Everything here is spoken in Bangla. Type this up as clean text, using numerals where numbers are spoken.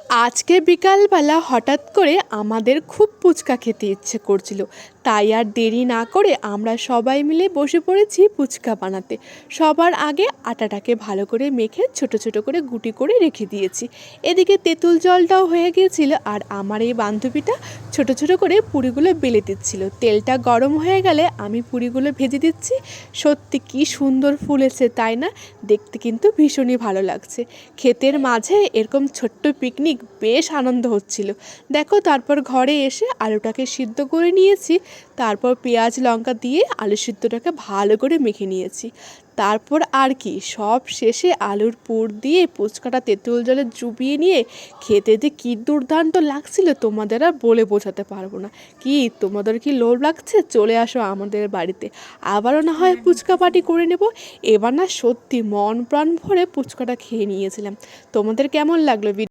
আজকে বিকালবেলা হঠাৎ করে আমাদের খুব ফুচকা খেতে ইচ্ছে করছিল। তাই আর দেরি না করে আমরা সবাই মিলে বসে পড়েছি ফুচকা বানাতে। সবার আগে আটাটাকে ভালো করে মেখে ছোট ছোট করে গুটি করে রেখে দিয়েছি। এদিকে তেঁতুল জলটাও হয়ে গিয়েছিল, আর আমার এই বান্ধবীটা ছোট ছোট করে পুরিগুলো বেলে দিচ্ছিল। তেলটা গরম হয়ে গেলে আমি পুরিগুলো ভেজে দিচ্ছি। সত্যি কি সুন্দর ফুলেছে, তাই না? দেখতে কিন্তু ভীষণই ভালো লাগছে। ক্ষেতের মাঝে এরকম ছোট্ট পিকনিক বেশ আনন্দ হচ্ছিল। দেখো, তারপর ঘরে এসে আলুটাকে সিদ্ধ করে নিয়েছি। তারপর পেঁয়াজ লঙ্কা দিয়ে আলু সিদ্ধটাকে ভালো করে মেখে নিয়েছি। তারপর আর কি, সব শেষে আলুর পুর দিয়ে ফুচকাটা তেঁতুল জলে চুবিয়ে নিয়ে খেতে যে কী দুর্দান্ত লাগছিল তোমাদের আর বলে বোঝাতে পারবো না। কি তোমাদের কি লোভ লাগছে? চলে আসো আমাদের বাড়িতে, আবারও না হয় ফুচকা পার্টি করে নেব। এবার না সত্যি মন প্রাণ ভরে ফুচকাটা খেয়ে নিয়েছিলাম। তোমাদের কেমন লাগলো?